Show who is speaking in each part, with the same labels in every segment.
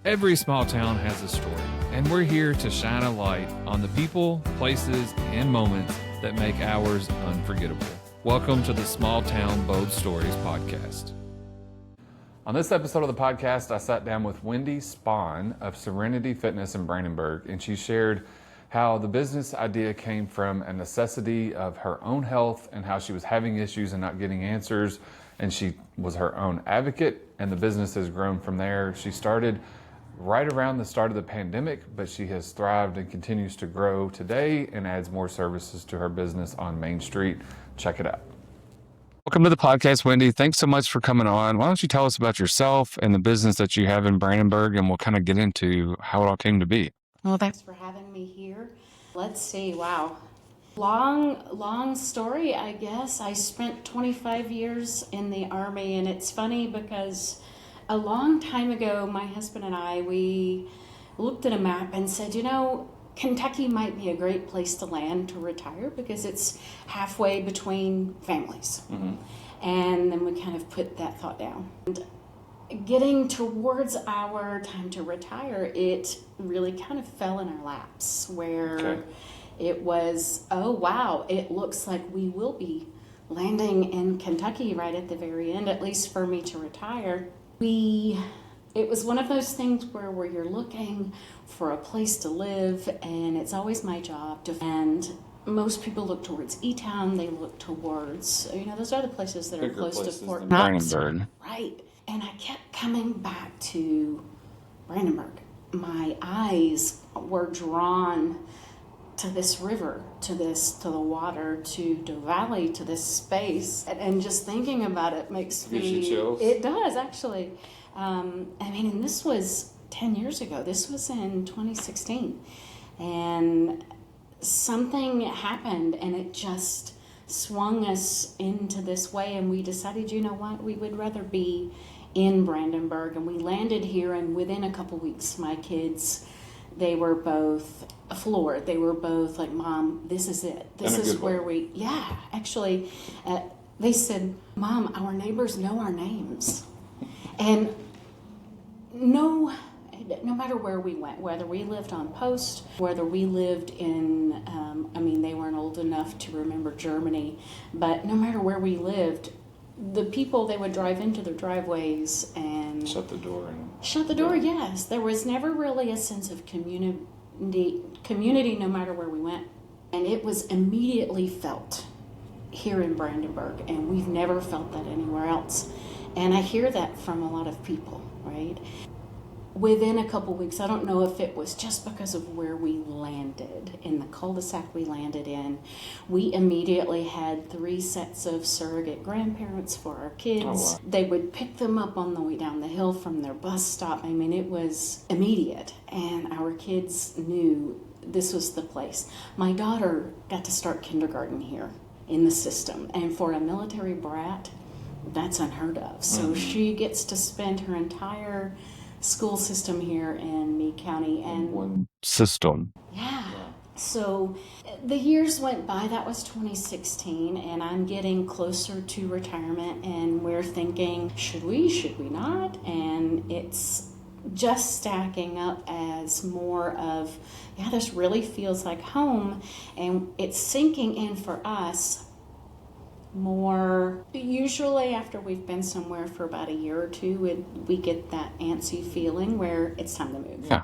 Speaker 1: Every small town has a story, and we're here to shine a light on the people, places, and moments that make ours unforgettable. Welcome to the Small Town Bold Stories podcast. On this episode of the podcast, I sat down with Wendy Spahn of Serenity Fitness in Brandenburg, and she shared how the business idea came from a necessity of her own health and how she was having issues and not getting answers, and she was her own advocate, and the business has grown from there. She started right around the start of the pandemic, but she has thrived and continues to grow today and adds more services to her business on Main Street. Check it out. Welcome to the podcast, Wendy. Thanks so much for coming on. Why don't you tell us about yourself and the business that you have in Brandenburg, and we'll kind of get into how it all came to be.
Speaker 2: Well, thanks for having me here. Let's see, wow. Long story, I guess. I spent 25 years in the Army, and it's funny because a long time ago, my husband and I, we looked at a map and said, Kentucky might be a great place to land to retire because it's halfway between families. Mm-hmm. And then we kind of put that thought down. And getting towards our time to retire, it really kind of fell in our laps where it was, oh wow, it looks like we will be landing in Kentucky right at the very end, at least for me to retire. It was one of those things where you're looking for a place to live, and it's always my job to, and most people look towards E-Town, they look towards, those are the places that are close to Fort Knox. Right. And I kept coming back to Brandenburg. My eyes were drawn to this river, to the water, to the valley, to this space. And just thinking about it makes me... chills. It does, actually. And this was 10 years ago. This was in 2016. And something happened, and it just swung us into this way. And we decided, you know what, we would rather be in Brandenburg. And we landed here, and within a couple weeks, my kids... they were both floored. They were both like, Mom, this is it. This is where we, actually, they said, Mom, our neighbors know our names. And no matter where we went, whether we lived on post, whether we lived in, they weren't old enough to remember Germany, but no matter where we lived, the people, they would drive into their driveways and
Speaker 1: Shut the door.
Speaker 2: Yes. There was never really a sense of community no matter where we went. And it was immediately felt here in Brandenburg, and we've never felt that anywhere else. And I hear that from a lot of people, right? Within a couple weeks, I don't know if it was just because of where we landed, in the cul-de-sac we landed in, we immediately had 3 sets of surrogate grandparents for our kids. Oh, wow. They would pick them up on the way down the hill from their bus stop. It was immediate, and our kids knew this was the place. My daughter got to start kindergarten here in the system, and for a military brat, that's unheard of. So she gets to spend her entire school system here in Meade County. And
Speaker 1: one system.
Speaker 2: Yeah. So the years went by. That was 2016, and I'm getting closer to retirement, and we're thinking, should we not? And it's just stacking up as more of, this really feels like home, and it's sinking in for us more. Usually after we've been somewhere for about a year or two, we get that antsy feeling where it's time to move.
Speaker 1: Yeah,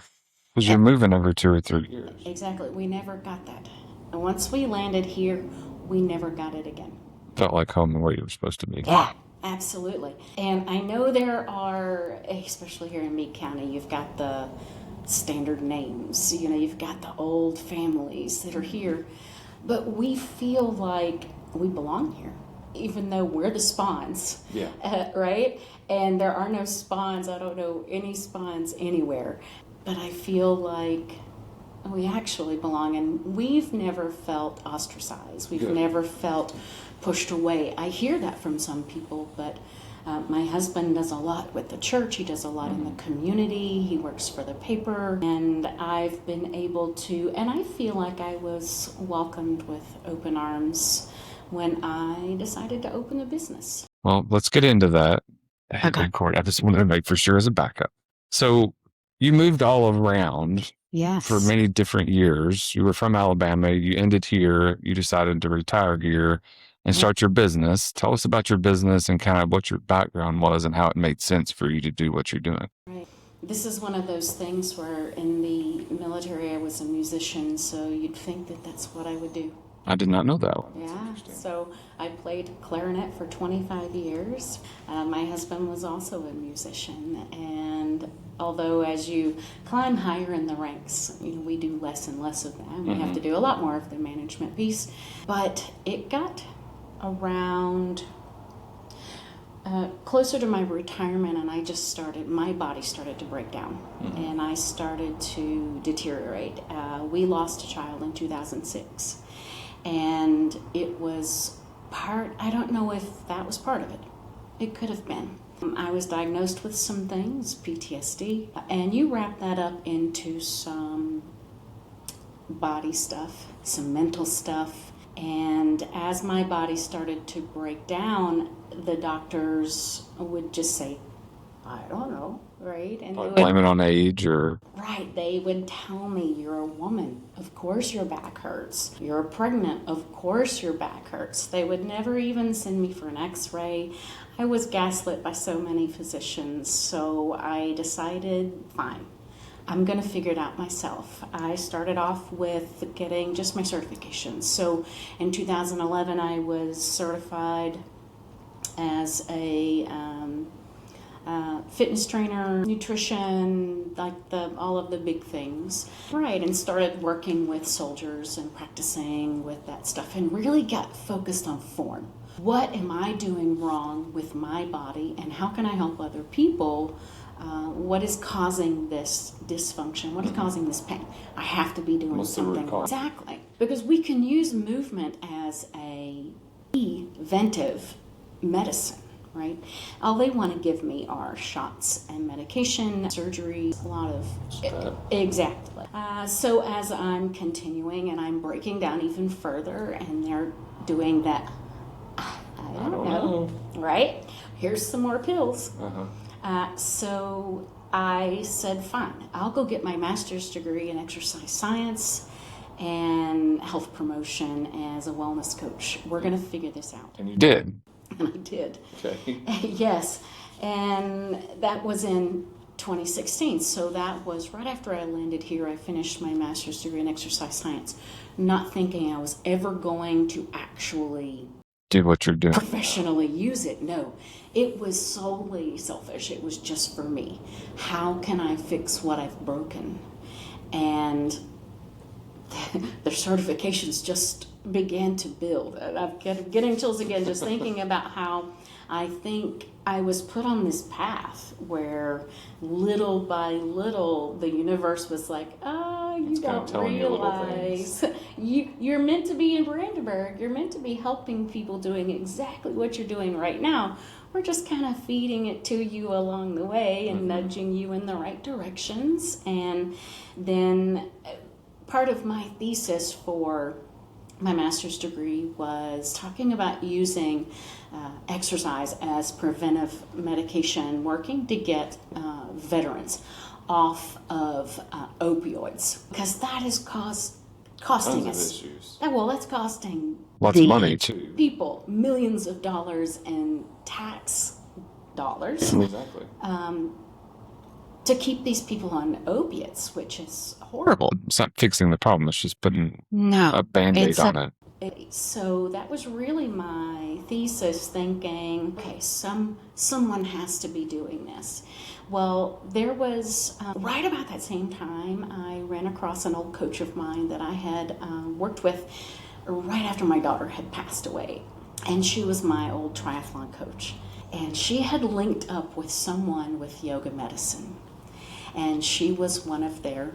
Speaker 1: because you're moving every 2 or 3 years.
Speaker 2: Exactly. We never got that. And once we landed here, we never got it again.
Speaker 1: Felt like home and where you were supposed to be.
Speaker 2: Yeah, absolutely. And I know there are, especially here in Meade County, you've got the standard names. You've got the old families that are here. But we feel like we belong here, even though we're the spawns, right? And there are no spawns. I don't know any spawns anywhere. But I feel like we actually belong, and we've never felt ostracized. We've never felt pushed away. I hear that from some people, but my husband does a lot with the church. He does a lot in the community. He works for the paper, and I've been able to, and I feel like I was welcomed with open arms when I decided to open a business.
Speaker 1: Well, let's get into that.
Speaker 2: Okay.
Speaker 1: I just wanted to make for sure as a backup. So You moved all around
Speaker 3: Yes.
Speaker 1: for many different years. You were from Alabama. You ended here. You decided to retire here and start your business. Tell us about your business and kind of what your background was and how it made sense for you to do what you're doing.
Speaker 2: Right. This is one of those things where in the military I was a musician, so you'd think that that's what I would do.
Speaker 1: I did not know that.
Speaker 2: Yeah, so I played clarinet for 25 years. My husband was also a musician, and although as you climb higher in the ranks, we do less and less of that. We have to do a lot more of the management piece. But it got around closer to my retirement, and my body started to break down, and I started to deteriorate. We lost a child in 2006. And it was I don't know if that was part of it. It could have been. I was diagnosed with some things, PTSD, and you wrap that up into some body stuff, some mental stuff. And as my body started to break down, the doctors would just say, I don't know, right? And
Speaker 1: Like blame it on age or...
Speaker 2: Right, they would tell me, you're a woman, of course your back hurts. You're pregnant, of course your back hurts. They would never even send me for an x-ray. I was gaslit by so many physicians, so I decided, fine, I'm going to figure it out myself. I started off with getting just my certifications. So in 2011, I was certified as a fitness trainer, nutrition, like all of the big things. Right, and started working with soldiers and practicing with that stuff and really got focused on form. What am I doing wrong with my body and how can I help other people? What is causing this dysfunction? What is causing this pain? I have to be doing something. Exactly. Because we can use movement as a preventive medicine. Right? All they want to give me are shots and medication, surgery, a lot of... Exactly. So as I'm continuing and I'm breaking down even further and they're doing that, I don't know. Right? Here's some more pills. So I said, fine, I'll go get my master's degree in exercise science and health promotion as a wellness coach. We're going to figure this out.
Speaker 1: And you did.
Speaker 2: And I did.
Speaker 1: Okay.
Speaker 2: Yes. And that was in 2016. So that was right after I landed here. I finished my master's degree in exercise science, not thinking I was ever going to actually
Speaker 1: do what you're doing,
Speaker 2: professionally use it. No, it was solely selfish. It was just for me. How can I fix what I've broken? And their certifications just began to build. I'm getting chills again just thinking about how I think I was put on this path where little by little the universe was like, you don't realize you're meant to be in Brandenburg. You're meant to be helping people doing exactly what you're doing right now. We're just kind of feeding it to you along the way and nudging you in the right directions. And then part of my thesis for my master's degree was talking about using exercise as preventive medication, working to get veterans off of opioids, because that is costing us
Speaker 1: issues.
Speaker 2: That's costing
Speaker 1: Lots of money too.
Speaker 2: People millions of dollars in tax dollars.
Speaker 1: Exactly.
Speaker 2: To keep these people on opiates, which is horrible.
Speaker 1: It's not fixing the problem. It's just putting a Band-Aid on it.
Speaker 2: So that was really my thesis, thinking, okay, someone has to be doing this. Well, there was, right about that same time, I ran across an old coach of mine that I had worked with right after my daughter had passed away. And she was my old triathlon coach. And she had linked up with someone with yoga medicine. And she was one of their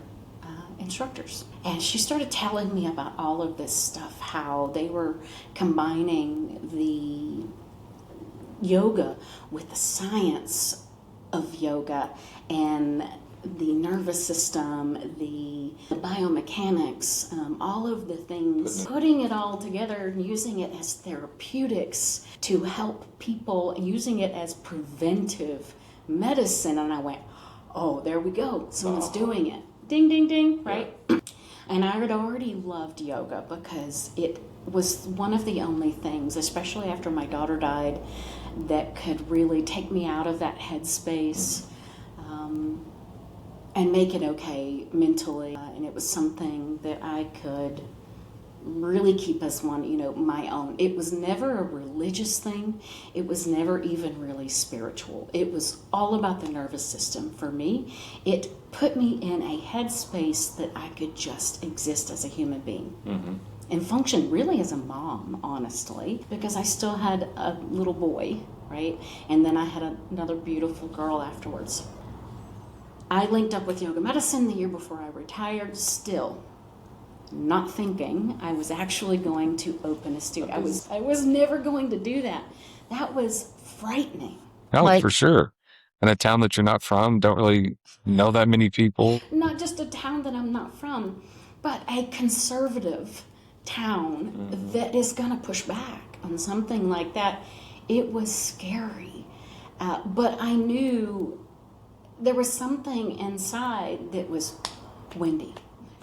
Speaker 2: instructors. And she started telling me about all of this stuff, how they were combining the yoga with the science of yoga and the nervous system, the biomechanics, all of the things, putting it all together and using it as therapeutics to help people, using it as preventive medicine. And I went, oh, there we go. Someone's doing it. Ding, ding, ding, right? Yeah. And I had already loved yoga because it was one of the only things, especially after my daughter died, that could really take me out of that headspace and make it okay mentally. And it was something that I could really keep as one, my own. It was never a religious thing. It was never even really spiritual. It was all about the nervous system for me. It put me in a headspace that I could just exist as a human being. Mm-hmm. And function really as a mom, honestly, because I still had a little boy, right? And then I had another beautiful girl afterwards. I linked up with yoga medicine the year before I retired, still not thinking I was actually going to open a studio. I was never going to do that. That was frightening.
Speaker 1: Oh, for sure. In a town that you're not from, don't really know that many people.
Speaker 2: Not just a town that I'm not from, but a conservative town that is going to push back on something like that. It was scary. But I knew there was something inside that was, Wendy,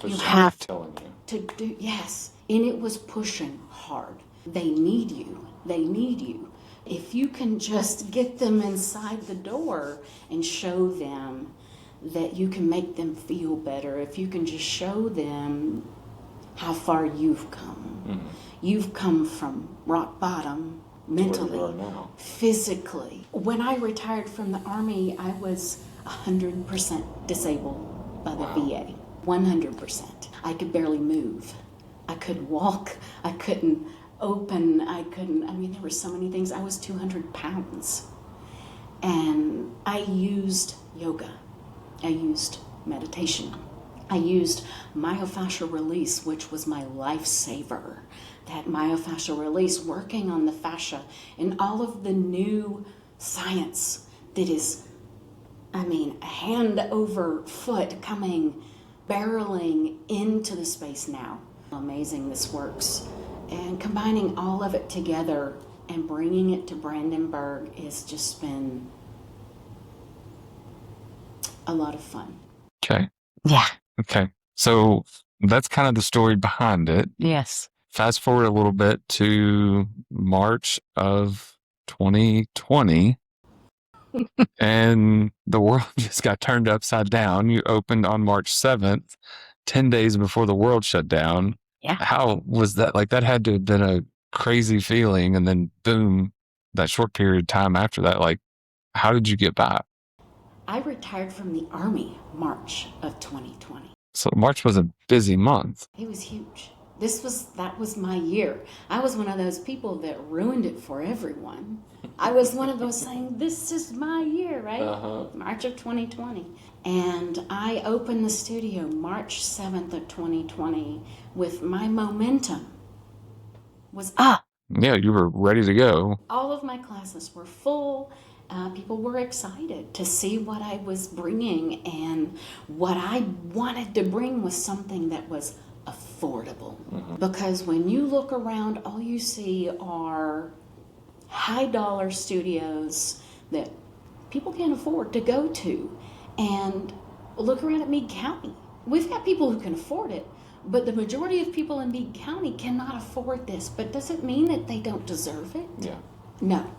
Speaker 2: you have to do, yes. And it was pushing hard. They need you. They need you. If you can just get them inside the door and show them that you can make them feel better, if you can just show them how far you've come. You've come from rock bottom, mentally, physically. When I retired from the Army, I was 100% disabled by the VA. 100%. I could barely move. I couldn't walk. I couldn't open. There were so many things. I was 200 pounds. And I used yoga. I used meditation. I used myofascial release, which was my lifesaver. That myofascial release, working on the fascia and all of the new science that is, hand over foot coming, barreling into the space now. Amazing this works. And combining all of it together and bringing it to Brandenburg has just been a lot of fun.
Speaker 1: Okay.
Speaker 3: Yeah.
Speaker 1: Okay. So that's kind of the story behind it.
Speaker 3: Yes.
Speaker 1: Fast forward a little bit to March of 2020. And the world just got turned upside down. You opened on March 7th, 10 days before the world shut down.
Speaker 3: Yeah.
Speaker 1: How was that? Like, that had to have been a crazy feeling. And then boom, that short period of time after that, like, how did you get by?
Speaker 2: I retired from the Army March of 2020.
Speaker 1: So March was a busy month.
Speaker 2: It was huge. That was my year. I was one of those people that ruined it for everyone. I was one of those saying, this is my year, right? March of 2020. And I opened the studio March 7th of 2020 with my momentum was up.
Speaker 1: Yeah, you were ready to go.
Speaker 2: All of my classes were full. People were excited to see what I was bringing, and what I wanted to bring was something that was affordable. Because when you look around, all you see are high dollar studios that people can't afford to go to. And look around at Meade County. We've got people who can afford it, but the majority of people in Meade County cannot afford this. But does it mean that they don't deserve it?
Speaker 1: Yeah.
Speaker 2: No.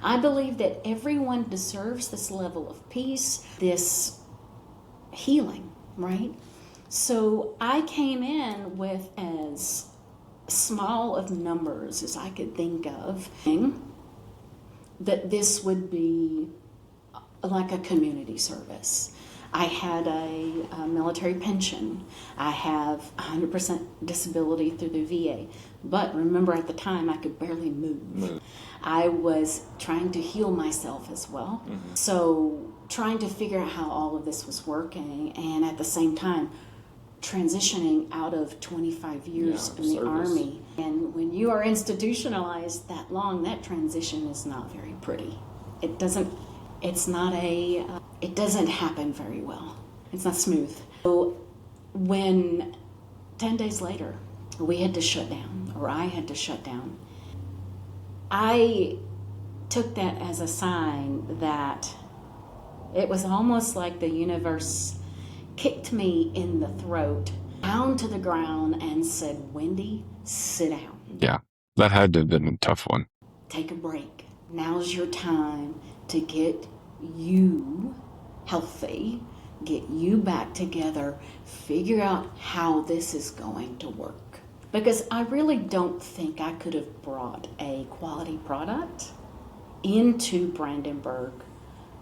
Speaker 2: I believe that everyone deserves this level of peace, this healing, right? So I came in with as small of numbers as I could think of, that this would be like a community service. I had a military pension. I have 100% disability through the VA. But remember, at the time, I could barely move. I was trying to heal myself as well. So trying to figure out how all of this was working, and at the same time, transitioning out of 25 years in the Army. And when you are institutionalized that long, that transition is not very pretty. It doesn't happen very well. It's not smooth. So when 10 days later, we had to shut down, or I had to shut down, I took that as a sign that It was almost like the universe kicked me in the throat, down to the ground, and said, Wendy, sit down.
Speaker 3: Yeah, that had to have been a tough one.
Speaker 2: Take a break. Now's your time to get you healthy, get you back together, figure out how this is going to work. Because I really don't think I could have brought a quality product into Brandenburg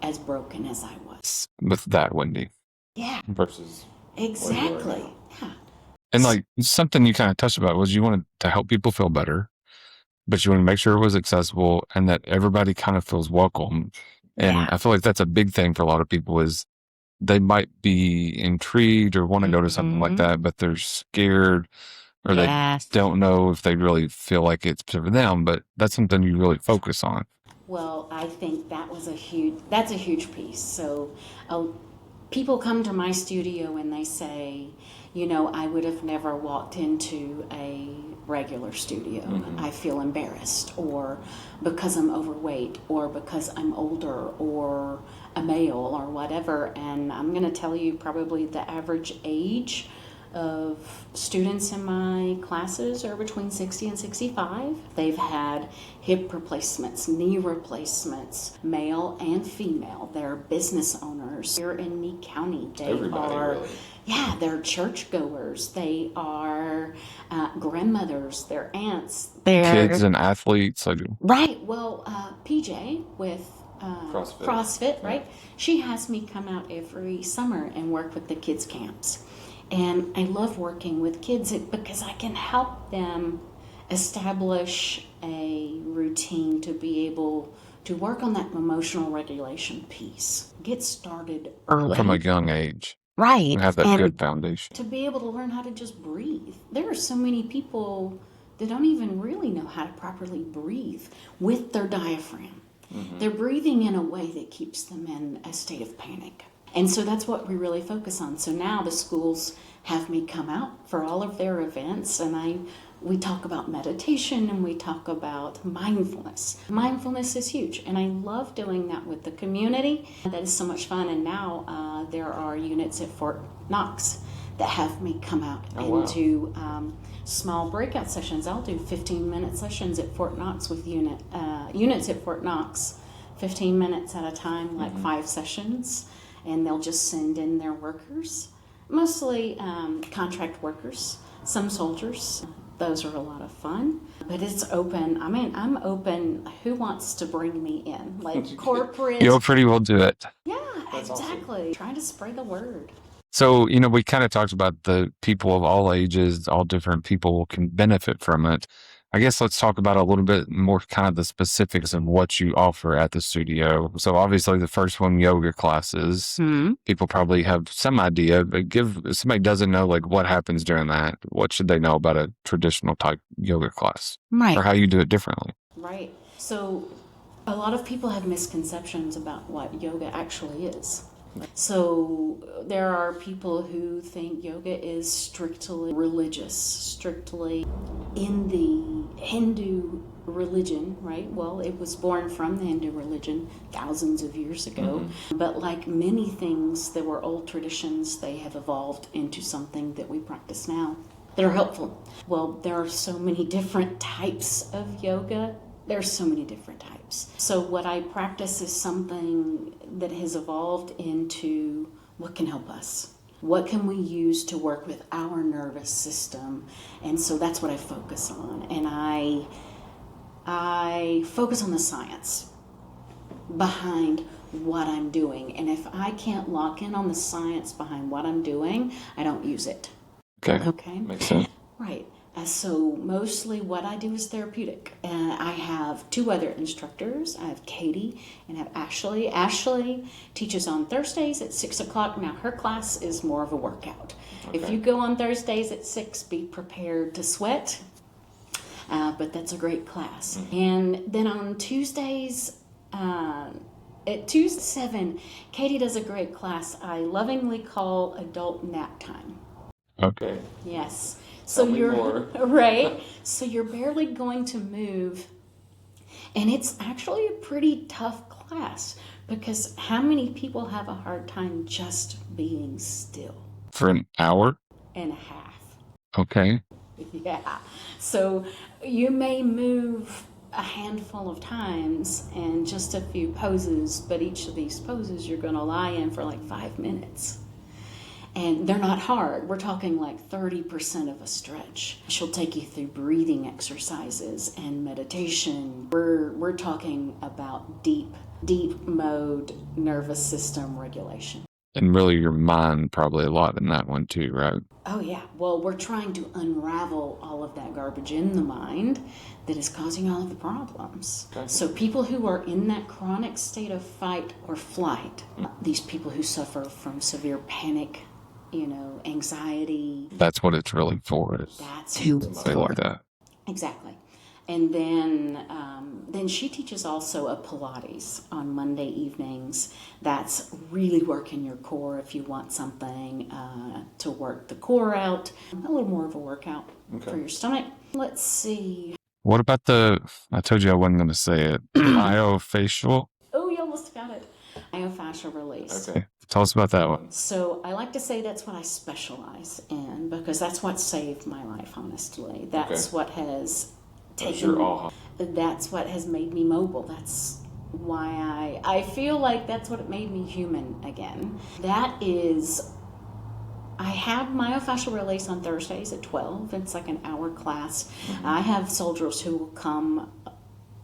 Speaker 2: as broken as I was.
Speaker 3: With that, Wendy.
Speaker 2: Yeah,
Speaker 1: Versus
Speaker 2: exactly. Yeah.
Speaker 3: And like something you kind of touched about was you wanted to help people feel better, but you want to make sure it was accessible and that everybody kind of feels welcome. And
Speaker 2: Yeah.
Speaker 3: I feel like that's a big thing for a lot of people is they might be intrigued or want to go to something like that, but they're scared or
Speaker 2: Yes.
Speaker 3: they don't know if they really feel like it's for them, but that's something you really focus on.
Speaker 2: Well, I think that's a huge piece. So people come to my studio and they say, I would have never walked into a regular studio. I feel embarrassed, or because I'm overweight, or because I'm older, or a male, or whatever. And I'm going to tell you probably the average age of students in my classes are between 60 and 65. They've had hip replacements, knee replacements, male and female. They're business owners here in Meade County. They're churchgoers. They are grandmothers. They're aunts. They're
Speaker 3: Kids and athletes.
Speaker 2: right. Well, PJ with CrossFit, right?
Speaker 1: Yeah.
Speaker 2: She has me come out every summer and work with the kids' camps. And I love working with kids because I can help them establish a routine to be able to work on that emotional regulation piece. Get started early.
Speaker 3: From a young age.
Speaker 2: Right.
Speaker 3: And have that good foundation.
Speaker 2: To be able to learn how to just breathe. There are so many people that don't even really know how to properly breathe with their diaphragm. They're breathing in a way that keeps them in a state of panic. And so that's what we really focus on. So now the schools have me come out for all of their events, and we talk about meditation and we talk about mindfulness. Mindfulness is huge, and I love doing that with the community. That is so much fun. And now there are units at Fort Knox that have me come out into small breakout sessions. I'll do 15-minute sessions at Fort Knox with units at Fort Knox, 15 minutes at a time, like 5 sessions. And they'll just send in their workers, mostly contract workers, some soldiers. Those are a lot of fun, but it's open. I mean, I'm open. Who wants to bring me in? Like corporate.
Speaker 3: You'll pretty well do it.
Speaker 2: Yeah,
Speaker 1: That's
Speaker 2: exactly. Awesome. Trying to spread the word.
Speaker 3: So, we kind of talked about the people of all ages, all different people can benefit from it. I guess let's talk about a little bit more kind of the specifics of what you offer at the studio. So obviously the first one, yoga classes, people probably have some idea, but if somebody doesn't know like what happens during that, what should they know about a traditional type yoga class?
Speaker 2: Right.
Speaker 3: Or how you do it differently?
Speaker 2: Right. So a lot of people have misconceptions about what yoga actually is. So there are people who think yoga is strictly religious, strictly in the Hindu religion, right? Well, it was born from the Hindu religion thousands of years ago. But like many things that were old traditions, they have evolved into something that we practice now that are helpful. Well, there are so many different types of yoga. There's so many different types. So what I practice is something that has evolved into what can help us. What can we use to work with our nervous system? And so that's what I focus on. And I focus on the science behind what I'm doing. And if I can't lock in on the science behind what I'm doing, I don't use it. Okay?
Speaker 3: Makes sense.
Speaker 2: Right. So mostly what I do is therapeutic. And I have 2 other instructors. I have Katie and I have Ashley. Ashley teaches on Thursdays at 6 o'clock. Now her class is more of a workout. Okay. If you go on Thursdays at 6, be prepared to sweat. But that's a great class. And then on Tuesdays, at 2-7, Katie does a great class I lovingly call adult nap time.
Speaker 3: Okay.
Speaker 2: Yes. So you're right. So you're barely going to move, and it's actually a pretty tough class. class, because how many people have a hard time just being still?
Speaker 3: For an hour?
Speaker 2: And a half.
Speaker 3: Okay.
Speaker 2: Yeah. So you may move a handful of times and just a few poses, but each of these poses you're going to lie in for like 5 minutes. And they're not hard. We're talking like 30% of a stretch. She'll take you through breathing exercises and meditation. We're talking about deep mode nervous system regulation.
Speaker 3: And really your mind probably a lot in that one too, right?
Speaker 2: Oh yeah. Well, we're trying to unravel all of that garbage in the mind that is causing all of the problems. Okay. So people who are in that chronic state of fight or flight, these people who suffer from severe panic, anxiety.
Speaker 3: That's what it's really for.
Speaker 2: That's who it's for.
Speaker 3: Like that.
Speaker 2: Exactly. And then she teaches also a Pilates on Monday evenings. That's really working your core if you want something to work the core out. A little more of a workout for your stomach. Let's see.
Speaker 3: What about I told you I wasn't going to say it, myofascial?
Speaker 2: Oh, you almost got it. Myofascial release.
Speaker 3: Okay. Tell us about that one.
Speaker 2: So I like to say that's what I specialize in, because that's what saved my life, honestly. That's what has that's what has made me mobile. That's why I feel like that's what made me human again. That is, I have myofascial release on Thursdays at 12. It's like an hour class. Mm-hmm. I have soldiers who will come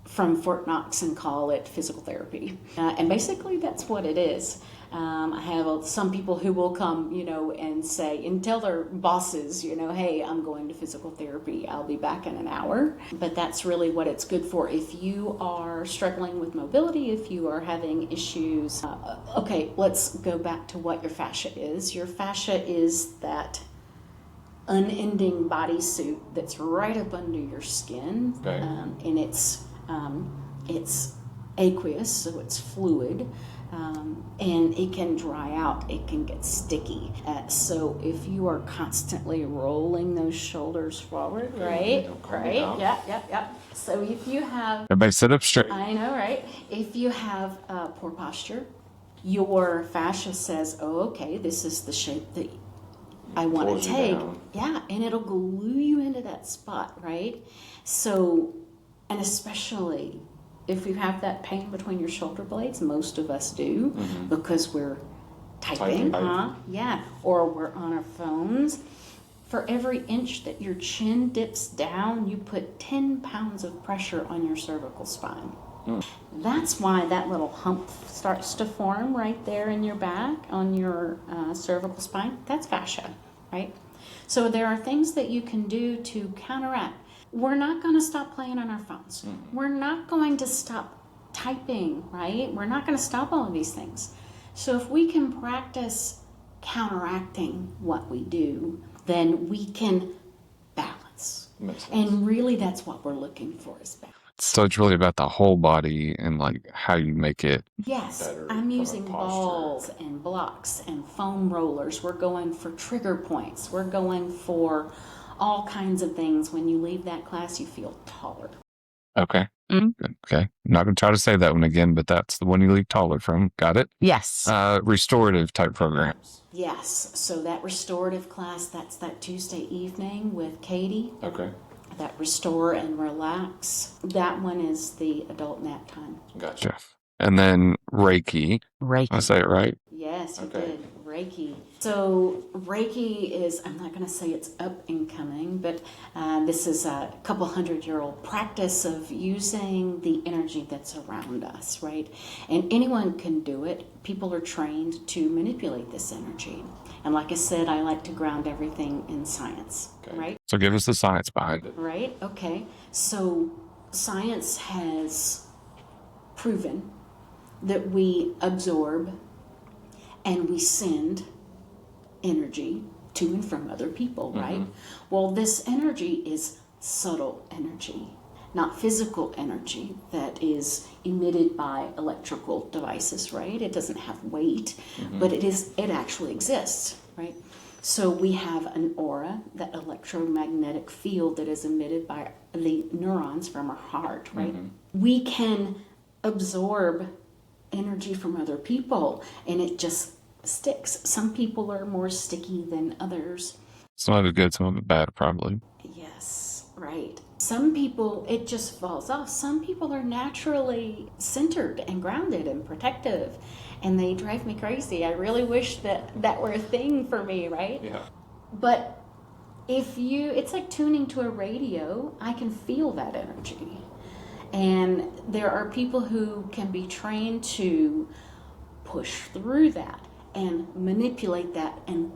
Speaker 2: from Fort Knox and call it physical therapy. And basically that's what it is. I have some people who will come, and say, and tell their bosses, hey, I'm going to physical therapy. I'll be back in an hour. But that's really what it's good for. If you are struggling with mobility, if you are having issues, okay, let's go back to what your fascia is. Your fascia is that unending bodysuit that's right up under your skin. Okay. And it's aqueous, so it's fluid. And it can dry out, it can get sticky. So if you are constantly rolling those shoulders forward, right? Yep. So if you have...
Speaker 3: Everybody sit up straight.
Speaker 2: I know, right? If you have poor posture, your fascia says, oh, okay, this is the shape that I want to take. Yeah, and it'll glue you into that spot, right? So, and especially... if you have that pain between your shoulder blades, most of us do, because we're typing, or we're on our phones. For every inch that your chin dips down, you put 10 pounds of pressure on your cervical spine. That's why that little hump starts to form right there in your back on your cervical spine. That's fascia, right? So there are things that you can do to counteract. We're not going to stop playing on our phones. We're not going to stop typing, right? We're not going to stop all of these things. So if we can practice counteracting what we do, then we can balance. And really that's what we're looking for, is balance.
Speaker 3: So it's really about the whole body and like how you make it.
Speaker 2: Yes, I'm using balls and blocks and foam rollers. We're going for trigger points. We're going for all kinds of things. When you leave that class, you feel taller.
Speaker 3: Okay. Mm-hmm. Okay. I'm not going to try to say that one again, but that's the one you leave taller from. Got it?
Speaker 4: Yes.
Speaker 3: Restorative type programs.
Speaker 2: Yes. So that restorative class, that's that Tuesday evening with Katie.
Speaker 3: Okay.
Speaker 2: That restore and relax. That one is the adult nap time.
Speaker 3: Gotcha. And then Reiki. I say it right?
Speaker 2: Yes, you did. Reiki. So Reiki is, I'm not going to say it's up and coming, but this is a couple 100-year-old practice of using the energy that's around us, right? And anyone can do it. People are trained to manipulate this energy. And like I said, I like to ground everything in science, right?
Speaker 3: So give us the science behind it.
Speaker 2: Right, okay. So science has proven that we absorb and we send energy to and from other people, right? Well, this energy is subtle energy, not physical energy that is emitted by electrical devices, right? It doesn't have weight, but it actually exists, right? So we have an aura, that electromagnetic field that is emitted by the neurons from our heart, right? We can absorb energy from other people, and it just sticks. Some people are more sticky than others.
Speaker 3: Some of it good, some of it bad, probably.
Speaker 2: Yes, right. Some people, it just falls off. Some people are naturally centered and grounded and protective, and they drive me crazy. I really wish that were a thing for me, right?
Speaker 3: Yeah.
Speaker 2: But it's like tuning to a radio. I can feel that energy. And there are people who can be trained to push through that and manipulate that and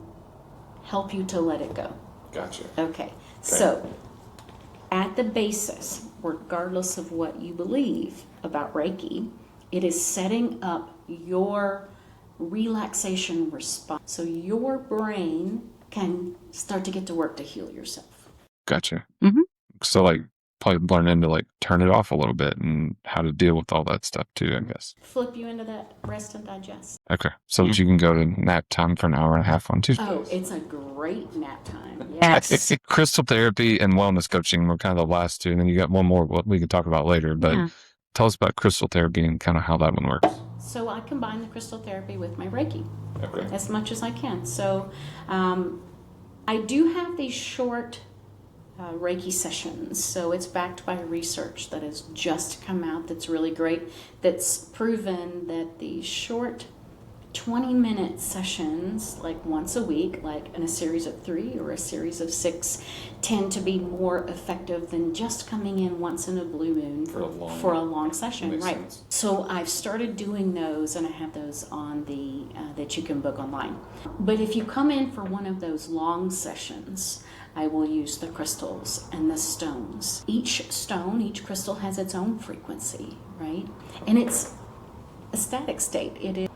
Speaker 2: help you to let it go.
Speaker 3: Gotcha.
Speaker 2: Okay. So at the basis, regardless of what you believe about Reiki, it is setting up your relaxation response so your brain can start to get to work to heal yourself.
Speaker 3: Gotcha.
Speaker 2: Mm-hmm.
Speaker 3: So like probably learning to like turn it off a little bit and how to deal with all that stuff too, I guess.
Speaker 2: Flip you into that rest and digest.
Speaker 3: Okay. So you can go to nap time for an hour and a half on Tuesdays.
Speaker 2: Oh, it's a great nap time. Yes.
Speaker 3: Crystal therapy and wellness coaching were kind of the last two. And then you got one more what we can talk about later. But tell us about crystal therapy and kind of how that one works.
Speaker 2: So I combine the crystal therapy with my Reiki as much as I can. So I do have these short Reiki sessions. So it's backed by research that has just come out that's really great, that's proven that the short 20-minute sessions, like once a week, like in a series of 3 or a series of 6, tend to be more effective than just coming in once in a blue moon for a long session, right? Sense. So I've started doing those, and I have those on the that you can book online. But if you come in for one of those long sessions, I will use the crystals and the stones. Each crystal has its own frequency, right? And it's a static state.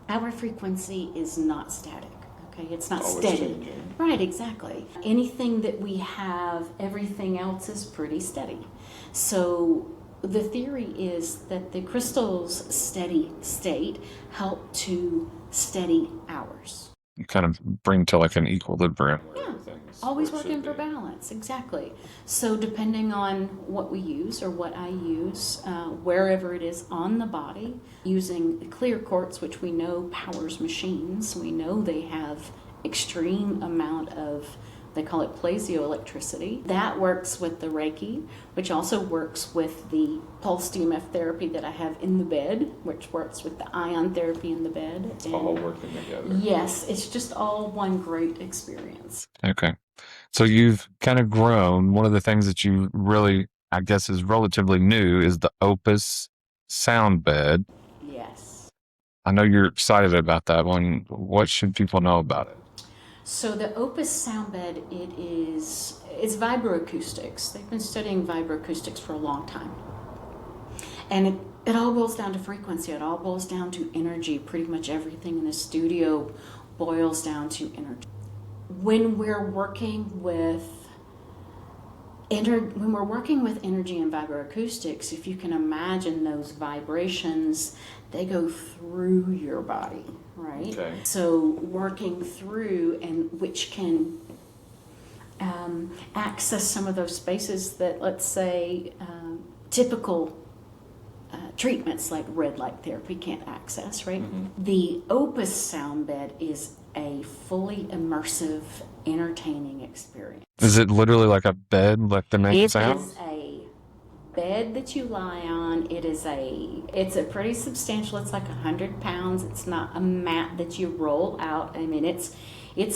Speaker 2: Our frequency is not static, okay? It's not steady. Changing. Right, exactly. Anything that we have, everything else is pretty steady. So the theory is that the crystal's steady state help to steady ours.
Speaker 3: You kind of bring to like an equilibrium.
Speaker 2: Yeah, always working for balance, exactly. So depending on what we use or what I use, wherever it is on the body, using the clear quartz, which we know powers machines, we know they have extreme amount of, they call it piezoelectricity. That works with the Reiki, which also works with the pulsed EMF therapy that I have in the bed, which works with the ion therapy in the bed.
Speaker 3: It's all working together.
Speaker 2: Yes, it's just all one great experience.
Speaker 3: Okay. So you've kind of grown. One of the things that you really, I guess, is relatively new is the Opus sound bed.
Speaker 2: Yes.
Speaker 3: I know you're excited about that one. What should people know about it?
Speaker 2: So the Opus sound bed, it's vibroacoustics. They've been studying vibroacoustics for a long time. And it all boils down to frequency. It all boils down to energy. Pretty much everything in the studio boils down to energy. When we're working with energy and vibroacoustics, if you can imagine those vibrations, they go through your body, right? Okay. So working through, and which can access some of those spaces that, let's say, typical treatments like red light therapy can't access, right? Mm-hmm. The Opus sound bed is a fully immersive, entertaining experience.
Speaker 3: Is it literally like a bed, like the name sounds?
Speaker 2: It is a bed that you lie on. It's a pretty substantial, it's like 100 pounds. It's not a mat that you roll out. I mean, it's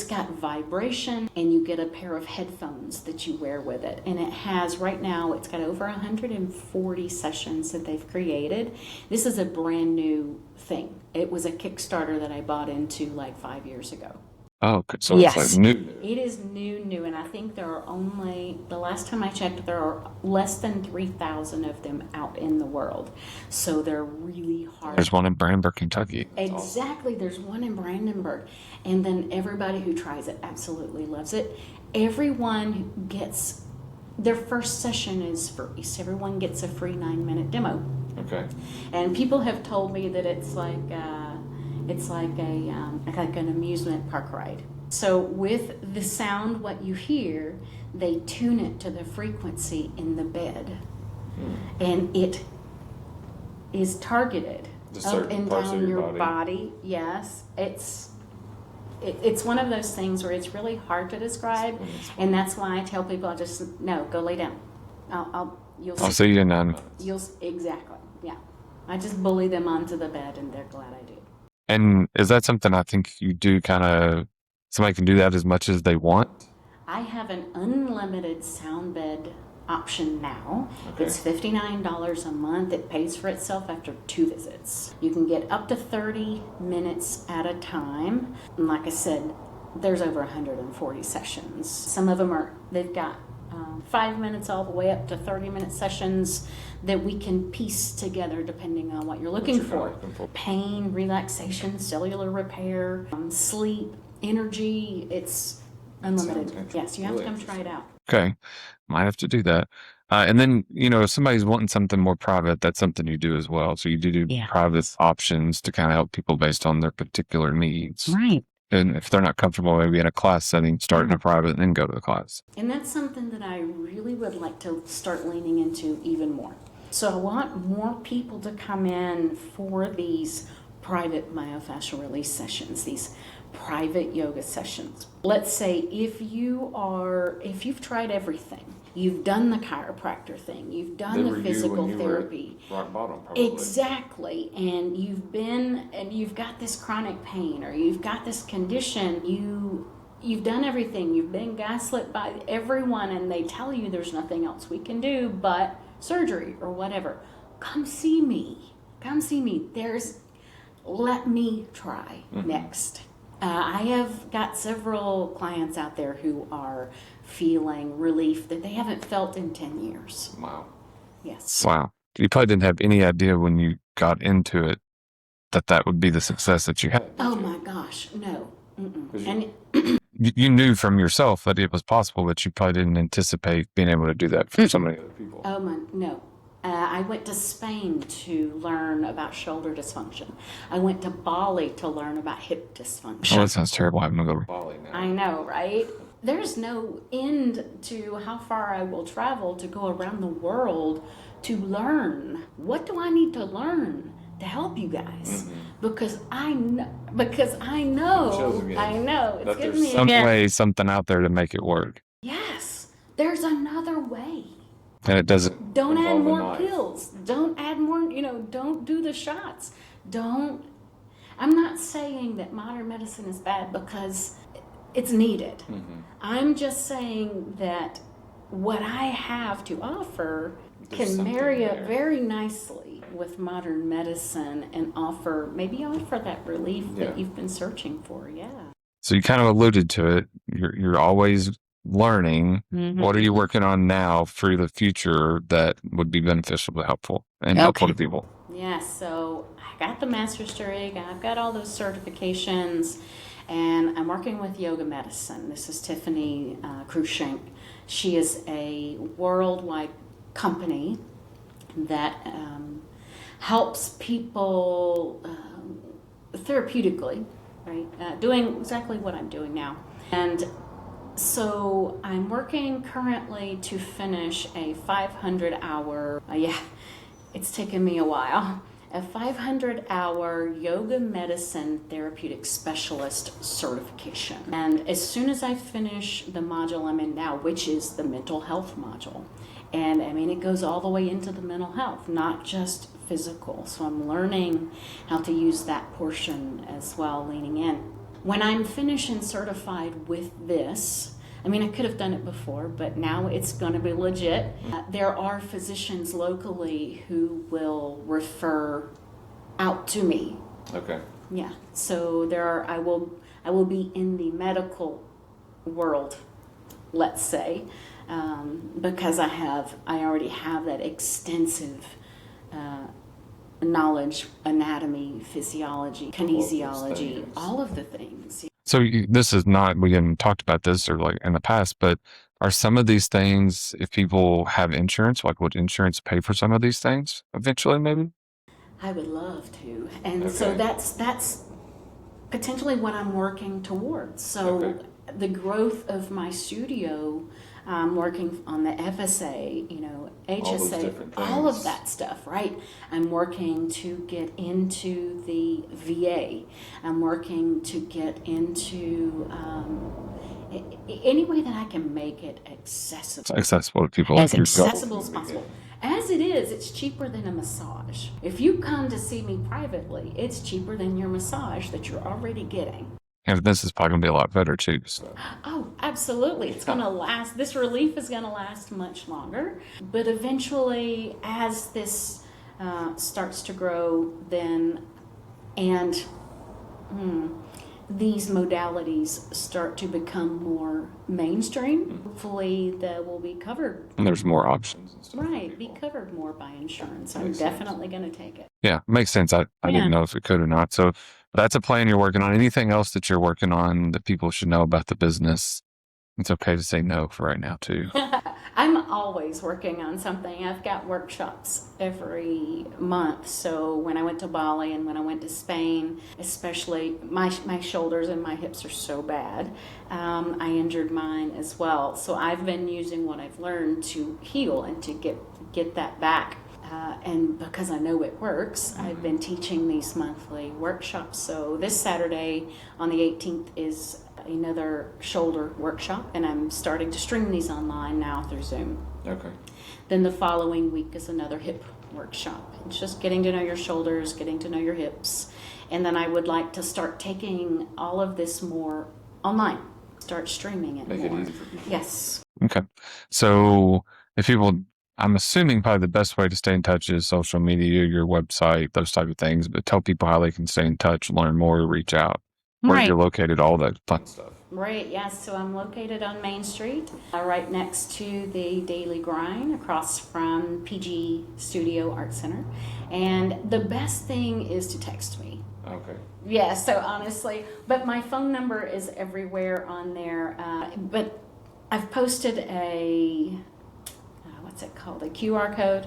Speaker 2: got vibration, and you get a pair of headphones that you wear with it. And it has, right now, it's got over 140 sessions that they've created. This is a brand new thing. It was a Kickstarter that I bought into like 5 years ago.
Speaker 3: Oh, so yes. It's like new.
Speaker 2: It is new, and I think there are only, the last time I checked, there are less than 3,000 of them out in the world. So they're really hard.
Speaker 3: There's one in Brandenburg, Kentucky.
Speaker 2: That's exactly. Awesome. There's one in Brandenburg. And then everybody who tries it absolutely loves it. Everyone gets, their first session is free. So everyone gets a free 9-minute demo.
Speaker 3: Okay.
Speaker 2: And people have told me that it's like an amusement park ride. So with the sound, what you hear, they tune it to the frequency in the bed. And is targeted
Speaker 3: Just
Speaker 2: up
Speaker 3: certain
Speaker 2: and
Speaker 3: parts of
Speaker 2: down
Speaker 3: your
Speaker 2: your
Speaker 3: body.
Speaker 2: body. Yes, it's one of those things where it's really hard to describe, and that's why I tell people, go lay down.
Speaker 3: I'll see you in 9 minutes.
Speaker 2: Exactly, yeah. I just bully them onto the bed, and they're glad I do.
Speaker 3: And is that something I think you do somebody can do that as much as they want?
Speaker 2: I have an unlimited sound bed option now.
Speaker 3: Okay.
Speaker 2: It's $59 a month. It pays for itself after 2 visits. You can get up to 30 minutes at a time. And like I said, there's over 140 sessions. Some of them they've got 5 minutes all the way up to 30-minute sessions that we can piece together depending on what you're looking for. Pain, relaxation, cellular repair, sleep, energy. It's unlimited. Yes, you have to come try it out.
Speaker 3: Okay. Might have to do that. And then, if somebody's wanting something more private, that's something you do as well. So you do private options to kind of help people based on their particular needs.
Speaker 4: Right.
Speaker 3: And if they're not comfortable maybe in a class setting, start in a private and then go to the class.
Speaker 2: And that's something that I really would like to start leaning into even more. So I want more people to come in for these private myofascial release sessions, these private yoga sessions. Let's say if you've tried everything, you've done the chiropractor thing, you've done the physical therapy.
Speaker 3: Rock bottom, probably.
Speaker 2: Exactly. And you've got this chronic pain, or you've got this condition, you've done everything, you've been gaslit by everyone, and they tell you there's nothing else we can do but surgery or whatever. Come see me. Let me try next. I have got several clients out there who are feeling relief that they haven't felt in 10 years.
Speaker 3: Wow.
Speaker 2: Yes.
Speaker 3: Wow. You probably didn't have any idea when you got into it that would be the success that you had.
Speaker 2: Oh my gosh, no. And
Speaker 3: you knew from yourself that it was possible, but you probably didn't anticipate being able to do that for so many other people.
Speaker 2: No. I went to Spain to learn about shoulder dysfunction. I went to Bali to learn about hip dysfunction.
Speaker 3: Oh, that sounds terrible. I'm going to go to Bali now.
Speaker 2: I know, right? There's no end to how far I will travel to go around the world to learn. What do I need to learn to help you guys? Because I know. It's giving me
Speaker 3: some way, something out there to make it work.
Speaker 2: Yes, there's another way.
Speaker 3: And it doesn't.
Speaker 2: Don't add more pills. Don't add more, don't do the shots. I'm not saying that modern medicine is bad because it's needed. I'm just saying that what I have to offer can marry up very nicely with modern medicine and offer that relief that you've been searching for. Yeah.
Speaker 3: So you kind of alluded to it. You're always learning. What are you working on now for the future that would be beneficial and helpful to people?
Speaker 2: Yeah, so I got the master's degree, I've got all those certifications, and I'm working with yoga medicine. This is Tiffany Cruikshank. She is a worldwide company that helps people therapeutically, right? Doing exactly what I'm doing now. And so I'm working currently to finish a 500-hour, it's taken me a while, a 500-hour yoga medicine therapeutic specialist certification. And as soon as I finish the module I'm in now, which is the mental health module, and it goes all the way into the mental health, not just physical. So I'm learning how to use that portion as well, leaning in. When I'm finished and certified with this, I could have done it before, but now it's going to be legit. There are physicians locally who will refer out to me. Okay. Yeah. So I will be in the medical world, let's say, because I already have that extensive knowledge, anatomy, physiology, kinesiology, all of the things.
Speaker 3: So this is not, we haven't talked about this or like in the past, but are some of these things, if people have insurance, like would insurance pay for some of these things eventually maybe?
Speaker 2: I would love to. And so that's potentially what I'm working towards. So the growth of my studio, working on the FSA, HSA, all of that stuff, right? I'm working to get into the VA. I'm working to get into any way that I can make it accessible.
Speaker 3: It's accessible to people.
Speaker 2: As accessible as possible. As it is, it's cheaper than a massage. If you come to see me privately, it's cheaper than your massage that you're already getting.
Speaker 3: And this is probably going to be a lot better too. So.
Speaker 2: Oh, absolutely. It's going to last. This relief is going to last much longer. But eventually, as this starts to grow, then, and these modalities start to become more mainstream, hopefully they will be covered.
Speaker 3: And there's more options. And stuff
Speaker 2: right, be covered more by insurance. I'm definitely going to take it.
Speaker 3: Yeah, makes sense. I didn't know if it could or not. So that's a plan you're working on. Anything else that you're working on that people should know about the business? It's okay to say no for right now too.
Speaker 2: I'm always working on something. I've got workshops every month. So when I went to Bali and when I went to Spain, especially my shoulders and my hips are so bad. I injured mine as well. So I've been using what I've learned to heal and to get that back. And because I know it works, I've been teaching these monthly workshops. So this Saturday on the 18th is another shoulder workshop, and I'm starting to stream these online now through Zoom.
Speaker 1: Okay.
Speaker 2: Then the following week is another hip workshop. It's just getting to know your shoulders, getting to know your hips. And then I would like to start taking all of this more online, start streaming it
Speaker 1: Make
Speaker 2: more.
Speaker 1: it easy for people.
Speaker 2: Yes.
Speaker 3: Okay. So if people, I'm assuming probably the best way to stay in touch is social media, your website, those type of things, but tell people how they can stay in touch, learn more, reach out, where
Speaker 2: Right.
Speaker 3: you're located, all that fun stuff.
Speaker 2: Right, yes. So I'm located on Main Street, right next to the Daily Grind, across from PG Studio Art Center. And the best thing is to text me.
Speaker 1: Okay.
Speaker 2: Yeah, so honestly, but my phone number is everywhere on there. But I've posted what's it called? A QR code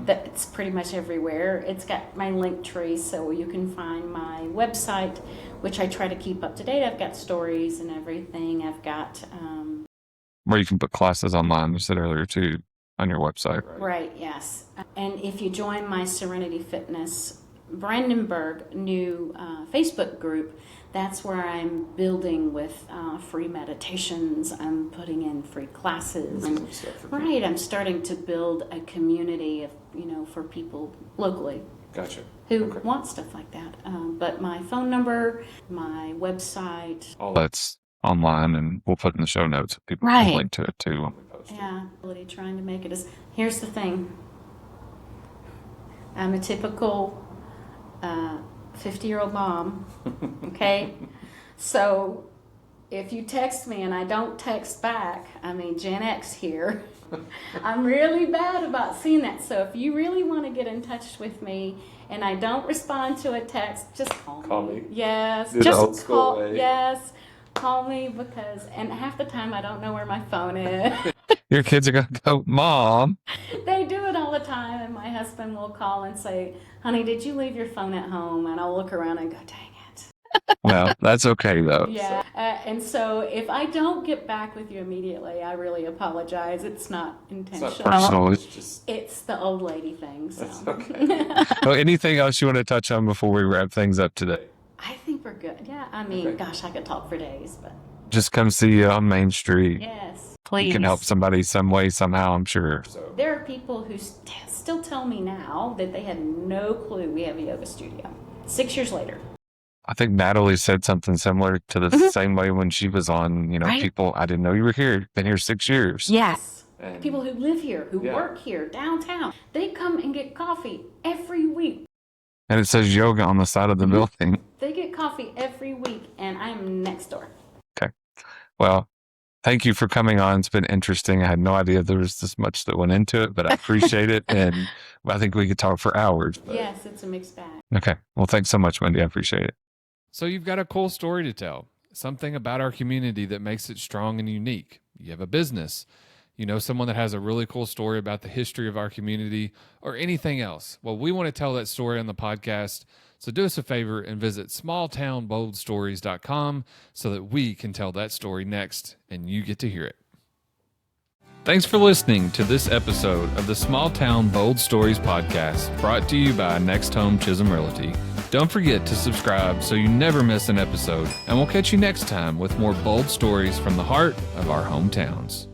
Speaker 2: that's pretty much everywhere. It's got my link tree, so you can find my website, which I try to keep up to date. I've got stories and everything. I've got
Speaker 3: Where you can put classes online, you said earlier too, on your website.
Speaker 2: right, yes. And if you join my Serenity Fitness Brandenburg new Facebook group, that's where I'm building with free meditations. I'm putting in free classes. And, right, I'm starting to build a community of, for people locally.
Speaker 1: Gotcha.
Speaker 2: Who want stuff like that. But my phone number, my website.
Speaker 3: All that's online, and we'll put in the show notes. People
Speaker 2: Right.
Speaker 3: can link to it too when we post it.
Speaker 2: Yeah, really trying to make it as. Here's the thing. I'm a typical 50-year-old mom. Okay, so if you text me and I don't text back, Gen X here. I'm really bad about seeing that. So if you really want to get in touch with me and I don't respond to a text, just call me.
Speaker 1: Call me.
Speaker 2: Yes,
Speaker 1: Do the
Speaker 2: just
Speaker 1: old school
Speaker 2: call.
Speaker 1: way.
Speaker 2: Yes, call me and half the time I don't know where my phone is.
Speaker 3: Your kids are going to go, Mom.
Speaker 2: They do it all the time, and my husband will call and say, "Honey, did you leave your phone at home?" And I'll look around and go, "Dang it."
Speaker 3: Well, that's okay though.
Speaker 2: Yeah, and so if I don't get back with you immediately, I really apologize. It's not intentional.
Speaker 1: It's not personal. It's just.
Speaker 2: It's the old lady thing. So.
Speaker 1: That's okay.
Speaker 3: Well, anything else you want to touch on before we wrap things up today?
Speaker 2: I think we're good. Yeah,
Speaker 1: Okay.
Speaker 2: gosh, I could talk for days, but
Speaker 3: Just come see you on Main Street.
Speaker 2: yes, please.
Speaker 3: You can help somebody some way, somehow, I'm sure.
Speaker 1: So.
Speaker 2: There are people who still tell me now that they had no clue we have a yoga studio. 6 years later.
Speaker 3: I think Natalie said something similar to the same way when she was on,
Speaker 2: Right.
Speaker 3: people, I didn't know you were here. Been here 6 years.
Speaker 2: Yes.
Speaker 1: And
Speaker 2: People who live here, who
Speaker 1: Yeah.
Speaker 2: work here, downtown, they come and get coffee every week.
Speaker 3: And it says yoga on the side of the building.
Speaker 2: They get coffee every week, and I'm next door.
Speaker 3: Well, thank you for coming on. It's been interesting. I had no idea there was this much that went into it, but I appreciate it. And I think we could talk for hours. But...
Speaker 2: Yes, it's a mixed bag.
Speaker 3: Okay. Well, thanks so much, Wendy. I appreciate it.
Speaker 1: So you've got a cool story to tell, something about our community that makes it strong and unique. You have a business, someone that has a really cool story about the history of our community or anything else. Well, we want to tell that story on the podcast. So do us a favor and visit smalltownboldstories.com so that we can tell that story next and you get to hear it. Thanks for listening to this episode of the Small Town Bold Stories podcast, brought to you by Next Home Chisholm Realty. Don't forget to subscribe so you never miss an episode, and we'll catch you next time with more bold stories from the heart of our hometowns.